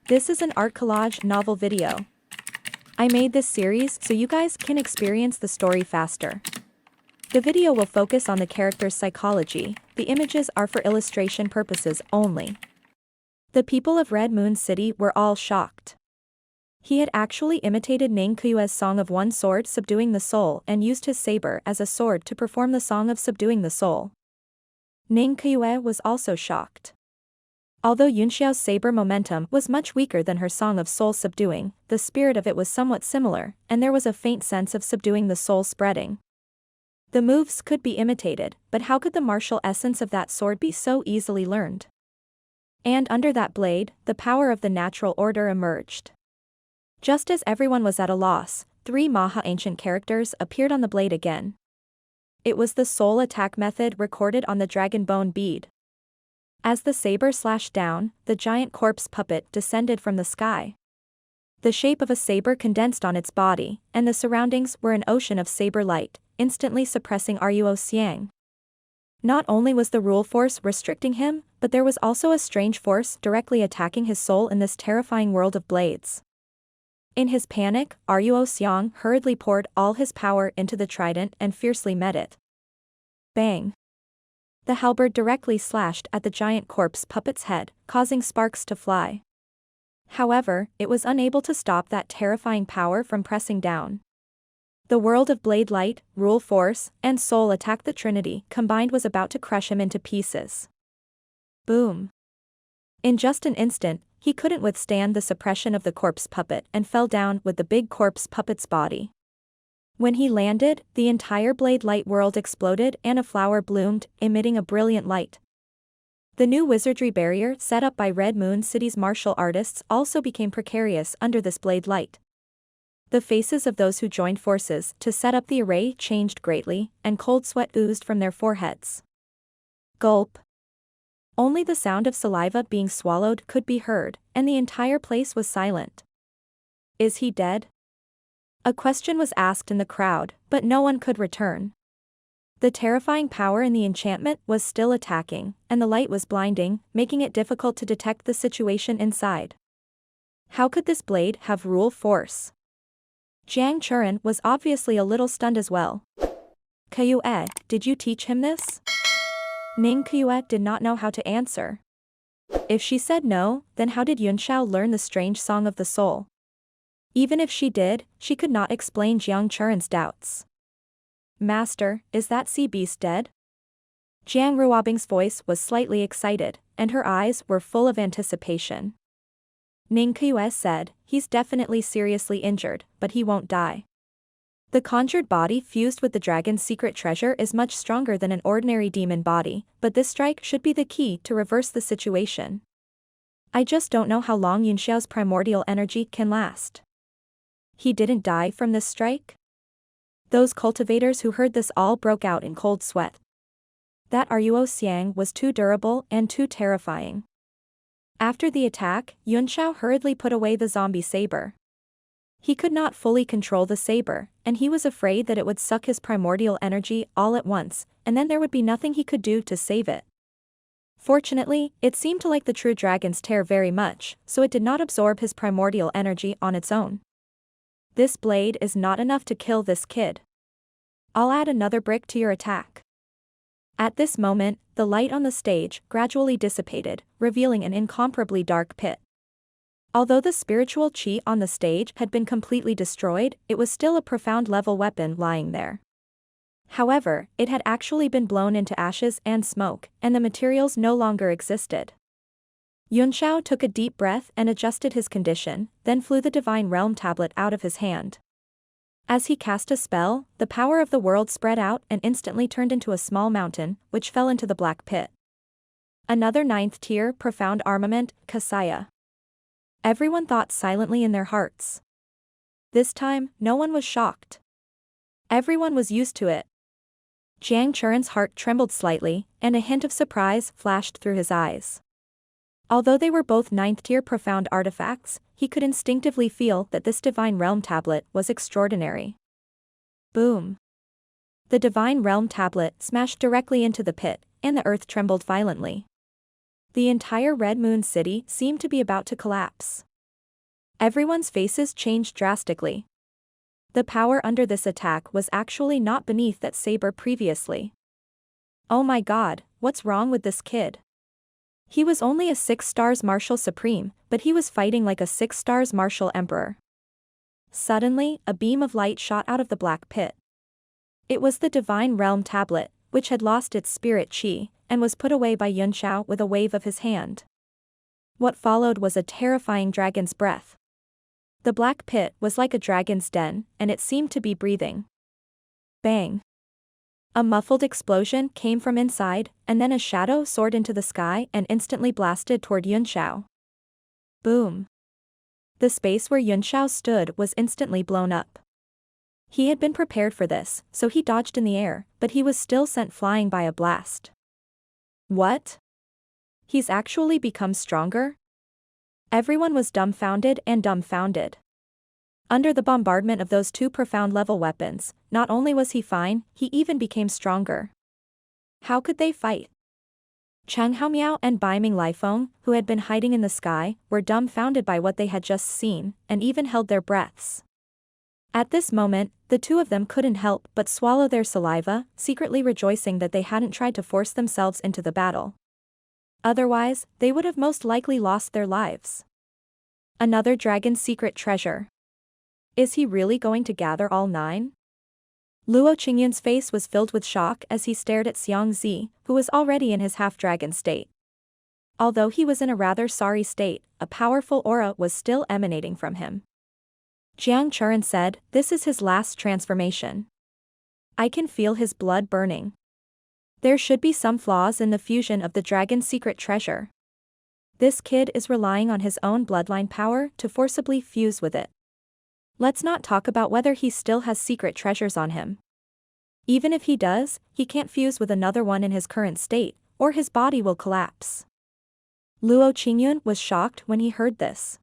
This is an art collage novel video. I made this series so you guys can experience the story faster. The video will focus on the character's psychology, the images are for illustration purposes only. The people of Red Moon City were all shocked. He had actually imitated Ning Kyue's song of one sword subduing the soul and used his saber as a sword to perform the song of subduing the soul. Ning Kyue was also shocked. Although Yunxiao's saber momentum was much weaker than her song of soul subduing, the spirit of it was somewhat similar, and there was a faint sense of subduing the soul spreading. The moves could be imitated, but how could the martial essence of that sword be so easily learned? And under that blade, the power of the natural order emerged. Just as everyone was at a loss, 3 Maha ancient characters appeared on the blade again. It was the soul attack method recorded on the dragon bone bead. As the saber slashed down, the giant corpse puppet descended from the sky. The shape of a saber condensed on its body, and the surroundings were an ocean of saber light, instantly suppressing Ruo Xiang. Not only was the rule force restricting him, but there was also a strange force directly attacking his soul in this terrifying world of blades. In his panic, Ruo Xiang hurriedly poured all his power into the trident and fiercely met it. Bang! The halberd directly slashed at the giant corpse puppet's head, causing sparks to fly. However, it was unable to stop that terrifying power from pressing down. The world of blade light, rule force, and soul attack the Trinity combined was about to crush him into pieces. Boom! In just an instant, he couldn't withstand the suppression of the corpse puppet and fell down with the big corpse puppet's body. When he landed, the entire blade light world exploded and a flower bloomed, emitting a brilliant light. The new wizardry barrier set up by Red Moon City's martial artists also became precarious under this blade light. The faces of those who joined forces to set up the array changed greatly, and cold sweat oozed from their foreheads. Gulp. Only the sound of saliva being swallowed could be heard, and the entire place was silent. Is he dead? A question was asked in the crowd, but no one could return. The terrifying power in the enchantment was still attacking, and the light was blinding, making it difficult to detect the situation inside. How could this blade have rule force? Jiang Churen was obviously a little stunned as well. Kyue, did you teach him this? Ning Kyue did not know how to answer. If she said no, then how did Yunxiao learn the strange song of the soul? Even if she did, she could not explain Jiang Churen's doubts. Master, is that sea beast dead? Jiang Ruobing's voice was slightly excited, and her eyes were full of anticipation. Ning Kyue said, he's definitely seriously injured, but he won't die. The conjured body fused with the dragon's secret treasure is much stronger than an ordinary demon body, but this strike should be the key to reverse the situation. I just don't know how long Yunxiao's primordial energy can last. He didn't die from this strike? Those cultivators who heard this all broke out in cold sweat. That Ruo Xiang was too durable and too terrifying. After the attack, Yunxiao hurriedly put away the zombie saber. He could not fully control the saber, and he was afraid that it would suck his primordial energy all at once, and then there would be nothing he could do to save it. Fortunately, it seemed to like the true dragon's tear very much, so it did not absorb his primordial energy on its own. This blade is not enough to kill this kid. I'll add another brick to your attack. At this moment, the light on the stage gradually dissipated, revealing an incomparably dark pit. Although the spiritual chi on the stage had been completely destroyed, it was still a profound level weapon lying there. However, it had actually been blown into ashes and smoke, and the materials no longer existed. Yunxiao took a deep breath and adjusted his condition, then flew the Divine Realm tablet out of his hand. As he cast a spell, the power of the world spread out and instantly turned into a small mountain, which fell into the black pit. Another 9th tier profound armament, Kasaya. Everyone thought silently in their hearts. This time, no one was shocked. Everyone was used to it. Jiang Churen's heart trembled slightly, and a hint of surprise flashed through his eyes. Although they were both 9th tier profound artifacts, he could instinctively feel that this Divine Realm tablet was extraordinary. Boom! The Divine Realm tablet smashed directly into the pit, and the earth trembled violently. The entire Red Moon City seemed to be about to collapse. Everyone's faces changed drastically. The power under this attack was actually not beneath that saber previously. Oh my god, what's wrong with this kid? He was only a 6 stars martial supreme, but he was fighting like a 6 stars martial emperor. Suddenly, a beam of light shot out of the black pit. It was the Divine Realm tablet, which had lost its spirit chi, and was put away by Yunxiao with a wave of his hand. What followed was a terrifying dragon's breath. The black pit was like a dragon's den, and it seemed to be breathing. Bang! A muffled explosion came from inside, and then a shadow soared into the sky and instantly blasted toward Yunxiao. Boom! The space where Yunxiao stood was instantly blown up. He had been prepared for this, so he dodged in the air, but he was still sent flying by a blast. What? He's actually become stronger? Everyone was dumbfounded and dumbfounded. Under the bombardment of those two profound level weapons, not only was he fine, he even became stronger. How could they fight? Cheng Haomiao and Bai Ming Lifeng, who had been hiding in the sky, were dumbfounded by what they had just seen, and even held their breaths. At this moment, the two of them couldn't help but swallow their saliva, secretly rejoicing that they hadn't tried to force themselves into the battle. Otherwise, they would have most likely lost their lives. Another dragon's secret treasure. Is he really going to gather all 9? Luo Qingyun's face was filled with shock as he stared at Xiang Zi, who was already in his half-dragon state. Although he was in a rather sorry state, a powerful aura was still emanating from him. Jiang Churan said, "This is his last transformation. I can feel his blood burning. There should be some flaws in the fusion of the dragon's secret treasure. This kid is relying on his own bloodline power to forcibly fuse with it. Let's not talk about whether he still has secret treasures on him. Even if he does, he can't fuse with another one in his current state, or his body will collapse." Luo Qingyun was shocked when he heard this.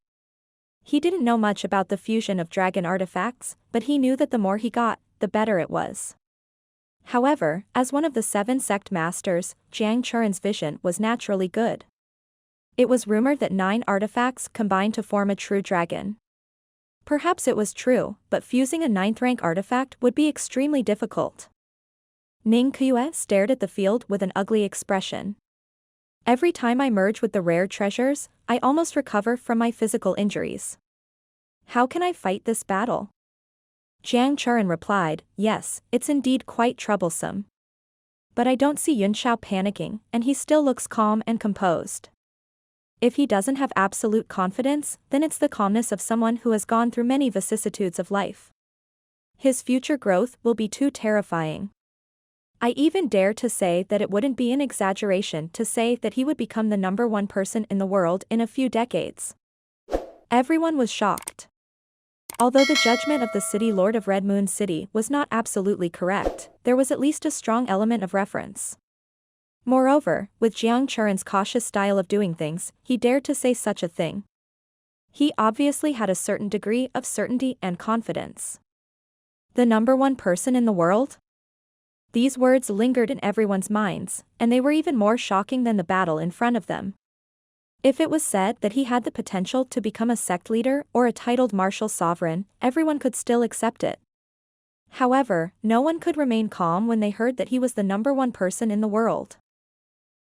He didn't know much about the fusion of dragon artifacts, but he knew that the more he got, the better it was. However, as one of the 7 sect masters, Jiang Churan's vision was naturally good. It was rumored that 9 artifacts combined to form a true dragon. Perhaps it was true, but fusing a 9th rank artifact would be extremely difficult. Ning Kuyue stared at the field with an ugly expression. Every time I merge with the rare treasures, I almost recover from my physical injuries. How can I fight this battle? Jiang Churan replied, "Yes, it's indeed quite troublesome. But I don't see Yunxiao panicking, and he still looks calm and composed. If he doesn't have absolute confidence, then it's the calmness of someone who has gone through many vicissitudes of life. His future growth will be too terrifying. I even dare to say that it wouldn't be an exaggeration to say that he would become the #1 person in the world in a few decades." Everyone was shocked. Although the judgment of the city lord of Red Moon City was not absolutely correct, there was at least a strong element of reference. Moreover, with Jiang Churan's cautious style of doing things, he dared to say such a thing. He obviously had a certain degree of certainty and confidence. The #1 person in the world? These words lingered in everyone's minds, and they were even more shocking than the battle in front of them. If it was said that he had the potential to become a sect leader or a titled martial sovereign, everyone could still accept it. However, no one could remain calm when they heard that he was the #1 person in the world.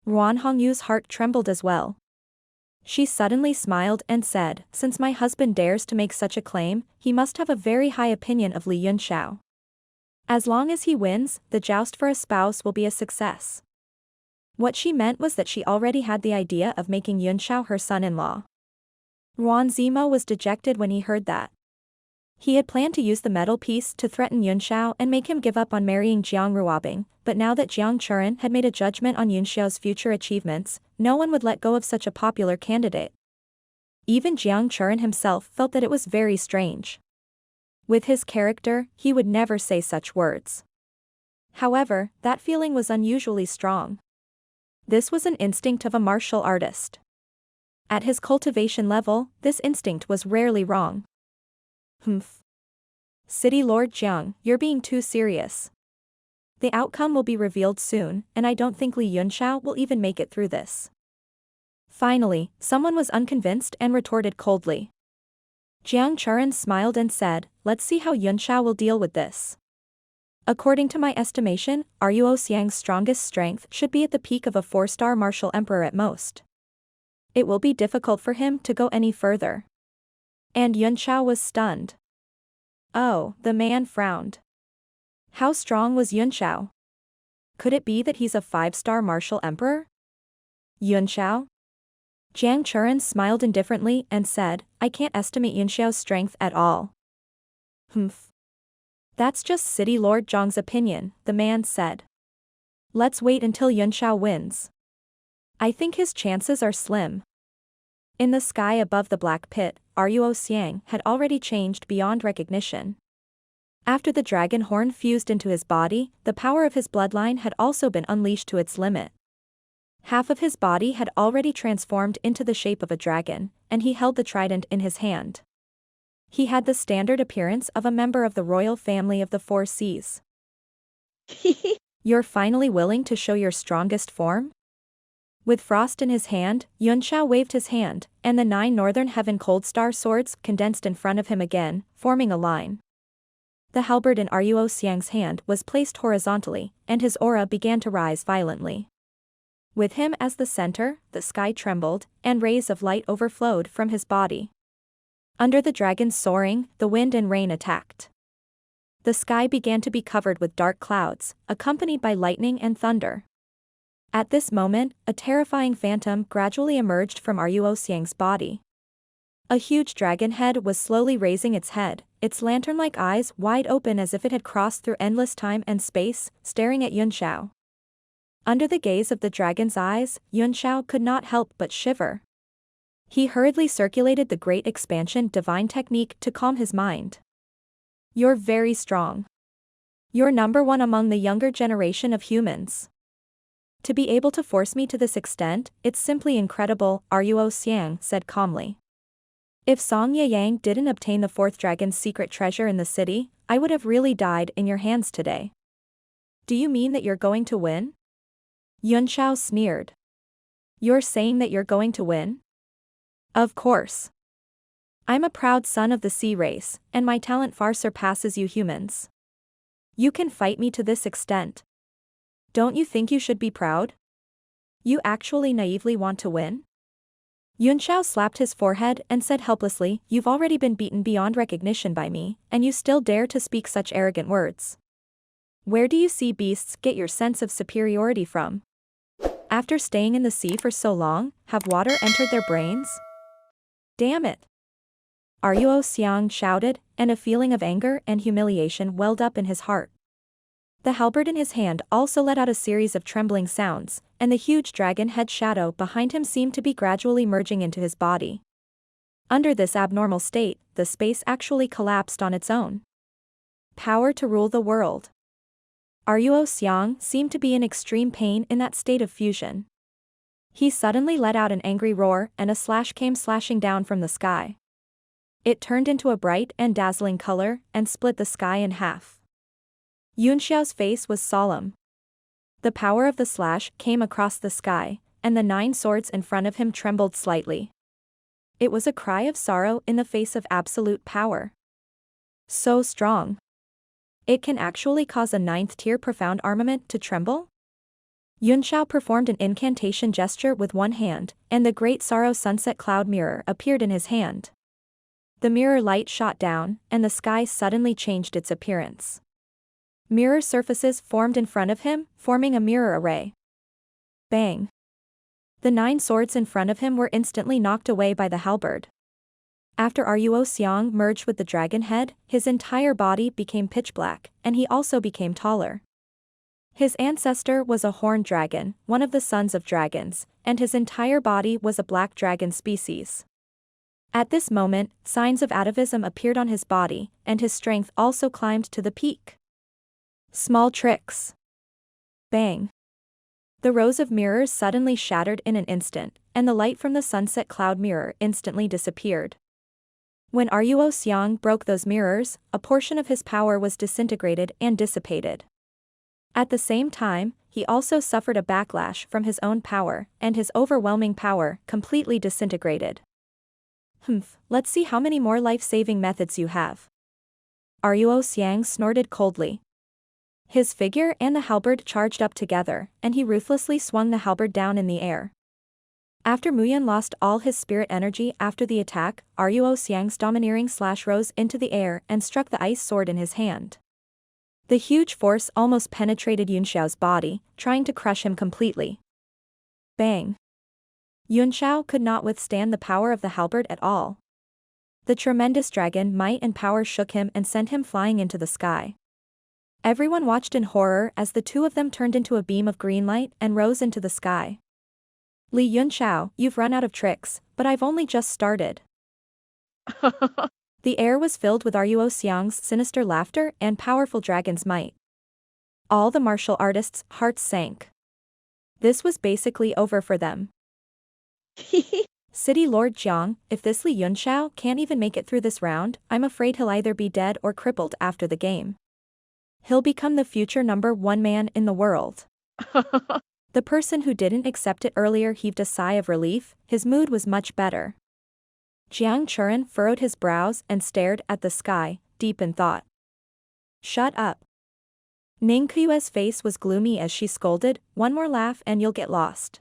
Ruan Hongyu's heart trembled as well. She suddenly smiled and said, "Since my husband dares to make such a claim, he must have a very high opinion of Li Yunxiao. As long as he wins, the joust for a spouse will be a success." What she meant was that she already had the idea of making Yunxiao her son-in-law. Ruan Zimo was dejected when he heard that. He had planned to use the metal piece to threaten Yunxiao and make him give up on marrying Jiang Ruobing, but now that Jiang Churan had made a judgment on Yunxiao's future achievements, no one would let go of such a popular candidate. Even Jiang Churan himself felt that it was very strange. With his character, he would never say such words. However, that feeling was unusually strong. This was an instinct of a martial artist. At his cultivation level, this instinct was rarely wrong. Humph. City Lord Jiang, you're being too serious. The outcome will be revealed soon, and I don't think Li Yunxiao will even make it through this. Finally, someone was unconvinced and retorted coldly. Jiang Churan smiled and said, let's see how Yunxiao will deal with this. According to my estimation, Ruo Xiang's strongest strength should be at the peak of a 4-star martial emperor at most. It will be difficult for him to go any further. And Yunxiao was stunned. Oh, the man frowned. How strong was Yunxiao? Could it be that he's a 5-star martial emperor? Yunxiao? Jiang Churan smiled indifferently and said, I can't estimate Yunxiao's strength at all. Humph. That's just City Lord Zhang's opinion, the man said. Let's wait until Yunxiao wins. I think his chances are slim. In the sky above the black pit, Ruo Xiang had already changed beyond recognition. After the dragon horn fused into his body, the power of his bloodline had also been unleashed to its limit. Half of his body had already transformed into the shape of a dragon, and he held the trident in his hand. He had the standard appearance of a member of the royal family of the 4 seas. You're finally willing to show your strongest form? With frost in his hand, Yunxiao waved his hand, and the 9 northern heaven cold star swords condensed in front of him again, forming a line. The halberd in Ruo Xiang's hand was placed horizontally, and his aura began to rise violently. With him as the center, the sky trembled, and rays of light overflowed from his body. Under the dragon's soaring, the wind and rain attacked. The sky began to be covered with dark clouds, accompanied by lightning and thunder. At this moment, a terrifying phantom gradually emerged from Ruo Xiang's body. A huge dragon head was slowly raising its head, its lantern-like eyes wide open as if it had crossed through endless time and space, staring at Yunxiao. Under the gaze of the dragon's eyes, Yunxiao could not help but shiver. He hurriedly circulated the Great Expansion divine technique to calm his mind. You're very strong. You're number 1 among the younger generation of humans. To be able to force me to this extent, it's simply incredible, Ruo Xiang said calmly. If Song Yeyang didn't obtain the 4th dragon's secret treasure in the city, I would have really died in your hands today. Do you mean that you're going to win? Yunxiao sneered. You're saying that you're going to win? Of course. I'm a proud son of the sea race, and my talent far surpasses you humans. You can fight me to this extent. Don't you think you should be proud? You actually naively want to win? Yunxiao slapped his forehead and said helplessly, you've already been beaten beyond recognition by me, and you still dare to speak such arrogant words. Where do you sea beasts get your sense of superiority from? After staying in the sea for so long, have water entered their brains? Damn it! Ruo Xiang shouted, and a feeling of anger and humiliation welled up in his heart. The halberd in his hand also let out a series of trembling sounds, and the huge dragon head shadow behind him seemed to be gradually merging into his body. Under this abnormal state, the space actually collapsed on its own. Power to rule the world. Ruo Xiang seemed to be in extreme pain in that state of fusion. He suddenly let out an angry roar, and a slash came slashing down from the sky. It turned into a bright and dazzling color, and split the sky in half. Yunxiao's face was solemn. The power of the slash came across the sky, and the 9 swords in front of him trembled slightly. It was a cry of sorrow in the face of absolute power. So strong. It can actually cause a 9th-tier profound armament to tremble? Yunxiao performed an incantation gesture with one hand, and the Great Sorrow Sunset Cloud Mirror appeared in his hand. The mirror light shot down, and the sky suddenly changed its appearance. Mirror surfaces formed in front of him, forming a mirror array. Bang! The 9 swords in front of him were instantly knocked away by the halberd. After Ruo Xiang merged with the dragon head, his entire body became pitch black, and he also became taller. His ancestor was a horned dragon, one of the sons of dragons, and his entire body was a black dragon species. At this moment, signs of atavism appeared on his body, and his strength also climbed to the peak. Small tricks. Bang. The rows of mirrors suddenly shattered in an instant, and the light from the sunset cloud mirror instantly disappeared. When Ruo Xiang broke those mirrors, a portion of his power was disintegrated and dissipated. At the same time, he also suffered a backlash from his own power, and his overwhelming power completely disintegrated. Let's see how many more life-saving methods you have. Ruo Xiang snorted coldly. His figure and the halberd charged up together, and he ruthlessly swung the halberd down in the air. After Muyan lost all his spirit energy after the attack, Ruo Xiang's domineering slash rose into the air and struck the ice sword in his hand. The huge force almost penetrated Yunxiao's body, trying to crush him completely. Bang! Yunxiao could not withstand the power of the halberd at all. The tremendous dragon might and power shook him and sent him flying into the sky. Everyone watched in horror as the two of them turned into a beam of green light and rose into the sky. Li Yunxiao, you've run out of tricks, but I've only just started. The air was filled with Ruo Xiang's sinister laughter and powerful dragon's might. All the martial artists' hearts sank. This was basically over for them. City Lord Jiang, if this Li Yunxiao can't even make it through this round, I'm afraid he'll either be dead or crippled after the game. He'll become the future #1 man in the world. The person who didn't accept it earlier heaved a sigh of relief, his mood was much better. Jiang Churan furrowed his brows and stared at the sky, deep in thought. Shut up. Ning Kuyue's face was gloomy as she scolded, one more laugh and you'll get lost.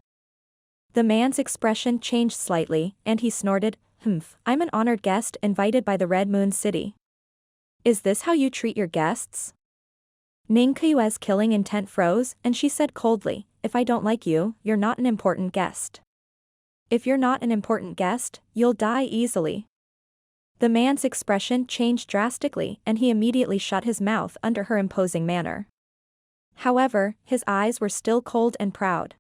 The man's expression changed slightly, and he snorted, I'm an honored guest invited by the Red Moon City. Is this how you treat your guests? Ning Kuyue's killing intent froze, and she said coldly, if I don't like you, you're not an important guest. If you're not an important guest, you'll die easily. The man's expression changed drastically, and he immediately shut his mouth under her imposing manner. However, his eyes were still cold and proud.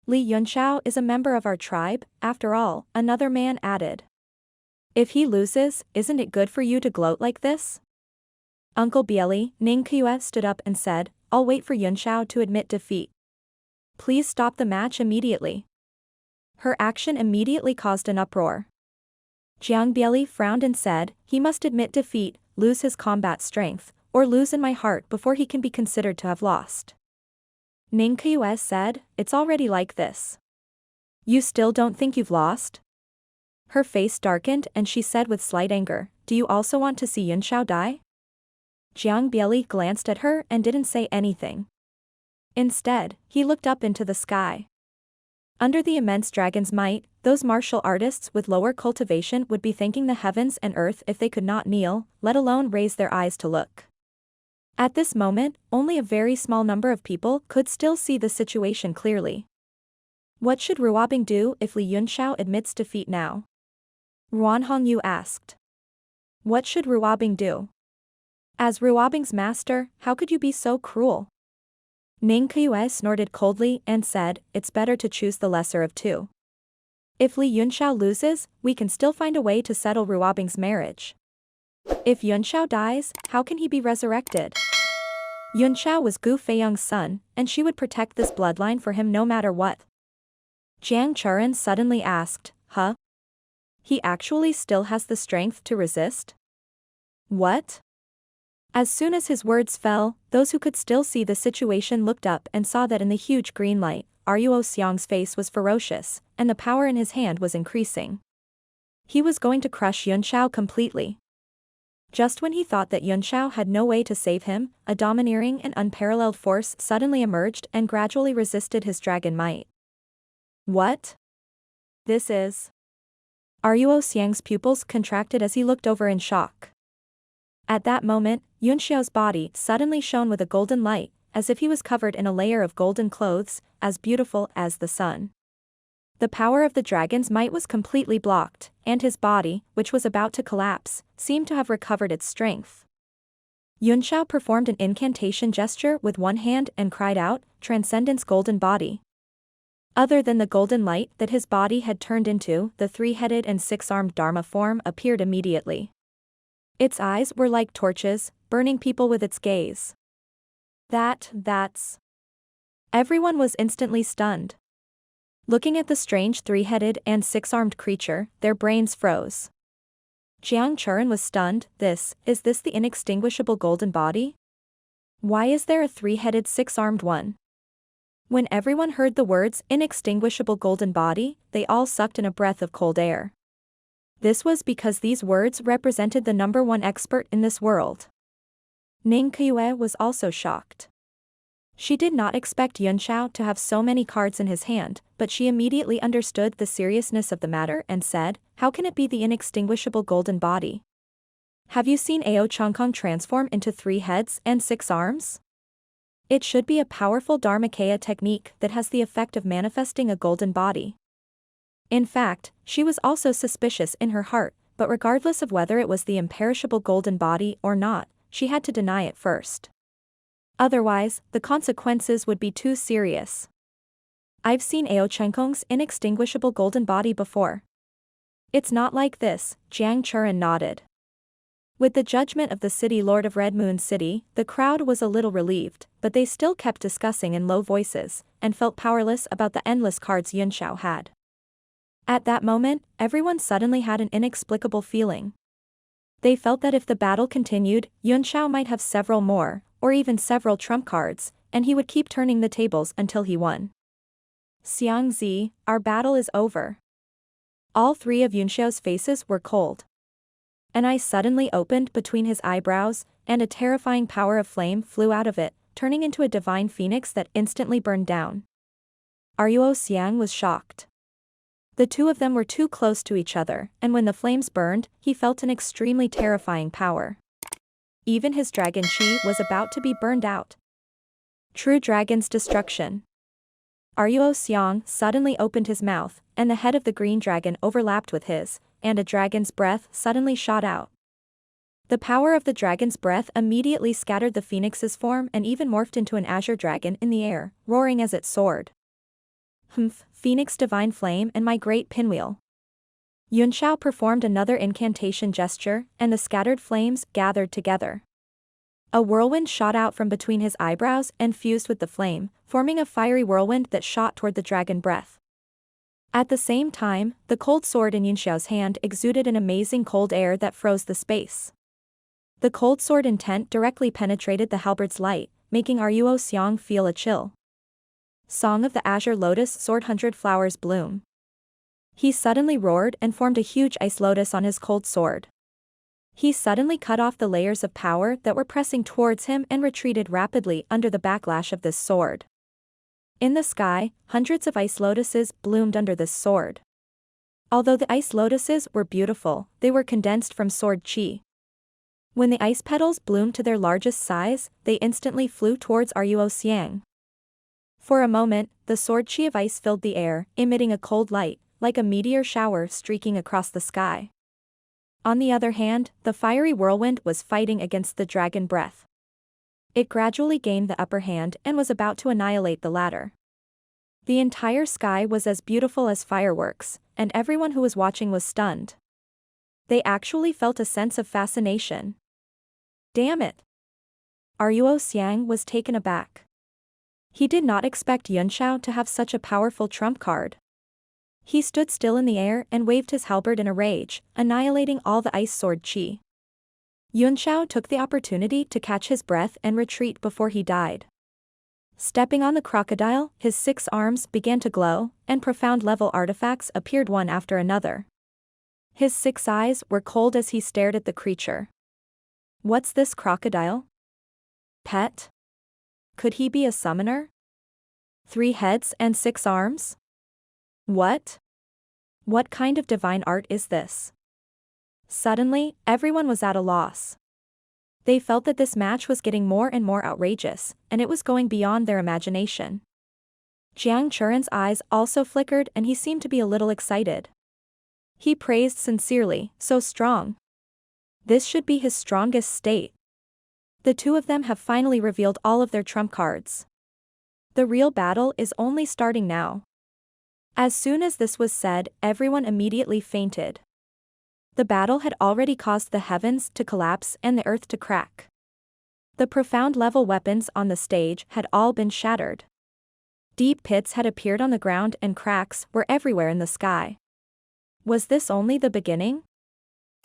Li Yunxiao is a member of our tribe, after all, another man added. If he loses, isn't it good for you to gloat like this? Uncle Bieli, Ning Kuyue stood up and said, I'll wait for Yunxiao to admit defeat. Please stop the match immediately. Her action immediately caused an uproar. Jiang Bieli frowned and said, he must admit defeat, lose his combat strength, or lose in my heart before he can be considered to have lost. Ning Kuyue said, it's already like this. You still don't think you've lost? Her face darkened and she said with slight anger, do you also want to see Yunxiao die? Jiang Bieli glanced at her and didn't say anything. Instead, he looked up into the sky. Under the immense dragon's might, those martial artists with lower cultivation would be thanking the heavens and earth if they could not kneel, let alone raise their eyes to look. At this moment, only a very small number of people could still see the situation clearly. What should Ruobing do if Li Yunxiao admits defeat now? Ruan Hongyu asked. What should Ruobing do? As Ruobing's master, how could you be so cruel? Ning Kuyue snorted coldly and said, it's better to choose the lesser of two. If Li Yunxiao loses, we can still find a way to settle Ruobing's marriage. If Yunxiao dies, how can he be resurrected? Yunxiao was Gu Feiyong's son, and she would protect this bloodline for him no matter what. Jiang Churan suddenly asked, huh? He actually still has the strength to resist? What? As soon as his words fell, those who could still see the situation looked up and saw that in the huge green light, Ruo Xiang's face was ferocious, and the power in his hand was increasing. He was going to crush Yunxiao completely. Just when he thought that Yunxiao had no way to save him, a domineering and unparalleled force suddenly emerged and gradually resisted his dragon might. What? This is... Ruo Xiang's pupils contracted as he looked over in shock. At that moment, Yunxiao's body suddenly shone with a golden light, as if he was covered in a layer of golden clothes, as beautiful as the sun. The power of the dragon's might was completely blocked, and his body, which was about to collapse, seemed to have recovered its strength. Yunxiao performed an incantation gesture with one hand and cried out, Transcendence Golden Body. Other than the golden light that his body had turned into, the three-headed and six-armed Dharma form appeared immediately. Its eyes were like torches, burning people with its gaze. That's... Everyone was instantly stunned. Looking at the strange three-headed and six-armed creature, their brains froze. Jiang Churan was stunned. Is this the inextinguishable golden body? Why is there a three-headed six-armed one? When everyone heard the words inextinguishable golden body, they all sucked in a breath of cold air. This was because these words represented the #1 expert in this world. Ning Qiue was also shocked. She did not expect Yunxiao to have so many cards in his hand, but she immediately understood the seriousness of the matter and said, "How can it be the inextinguishable golden body? Have you seen Ao Changkong transform into 3 heads and 6 arms? It should be a powerful Dharmakaya technique that has the effect of manifesting a golden body." In fact, she was also suspicious in her heart, but regardless of whether it was the imperishable golden body or not, she had to deny it first. Otherwise, the consequences would be too serious. "I've seen Ao Changkong's inextinguishable golden body before. It's not like this," Jiang Churan nodded. With the judgment of the city lord of Red Moon City, the crowd was a little relieved, but they still kept discussing in low voices, and felt powerless about the endless cards Yunxiao had. At that moment, everyone suddenly had an inexplicable feeling. They felt that if the battle continued, Yunxiao might have several more, or even several trump cards, and he would keep turning the tables until he won. "Xiang Zi, our battle is over." All 3 of Yunxiao's faces were cold. An eye suddenly opened between his eyebrows, and a terrifying power of flame flew out of it, turning into a divine phoenix that instantly burned down. Ruo Xiang was shocked. The 2 of them were too close to each other, and when the flames burned, he felt an extremely terrifying power. Even his dragon chi was about to be burned out. True dragon's destruction. Ruo Xiang suddenly opened his mouth, and the head of the green dragon overlapped with his, and a dragon's breath suddenly shot out. The power of the dragon's breath immediately scattered the phoenix's form and even morphed into an azure dragon in the air, roaring as it soared. "Humph, Phoenix Divine Flame and my great pinwheel." Yunxiao performed another incantation gesture, and the scattered flames gathered together. A whirlwind shot out from between his eyebrows and fused with the flame, forming a fiery whirlwind that shot toward the dragon breath. At the same time, the cold sword in Yunxiao's hand exuded an amazing cold air that froze the space. The cold sword intent directly penetrated the halberd's light, making Ruo Xiang feel a chill. Song of the Azure Lotus Sword 100 Flowers Bloom. He suddenly roared and formed a huge ice lotus on his cold sword. He suddenly cut off the layers of power that were pressing towards him and retreated rapidly under the backlash of this sword. In the sky, hundreds of ice lotuses bloomed under this sword. Although the ice lotuses were beautiful, they were condensed from sword chi. When the ice petals bloomed to their largest size, they instantly flew towards Ruo Xiang. For a moment, the sword chi of ice filled the air, emitting a cold light, like a meteor shower streaking across the sky. On the other hand, the fiery whirlwind was fighting against the dragon breath. It gradually gained the upper hand and was about to annihilate the latter. The entire sky was as beautiful as fireworks, and everyone who was watching was stunned. They actually felt a sense of fascination. Damn it! Ruo Xiang was taken aback. He did not expect Yunxiao to have such a powerful trump card. He stood still in the air and waved his halberd in a rage, annihilating all the ice sword chi. Yunxiao took the opportunity to catch his breath and retreat before he died. Stepping on the crocodile, his 6 arms began to glow, and profound-level artifacts appeared one after another. His 6 eyes were cold as he stared at the creature. What's this crocodile? Pet? Could he be a summoner? 3 heads and 6 arms? What? What kind of divine art is this? Suddenly, everyone was at a loss. They felt that this match was getting more and more outrageous, and it was going beyond their imagination. Jiang Churan's eyes also flickered and he seemed to be a little excited. He praised sincerely, "So strong. This should be his strongest state." The 2 of them have finally revealed all of their trump cards. The real battle is only starting now. As soon as this was said, everyone immediately fainted. The battle had already caused the heavens to collapse and the earth to crack. The profound-level weapons on the stage had all been shattered. Deep pits had appeared on the ground and cracks were everywhere in the sky. Was this only the beginning?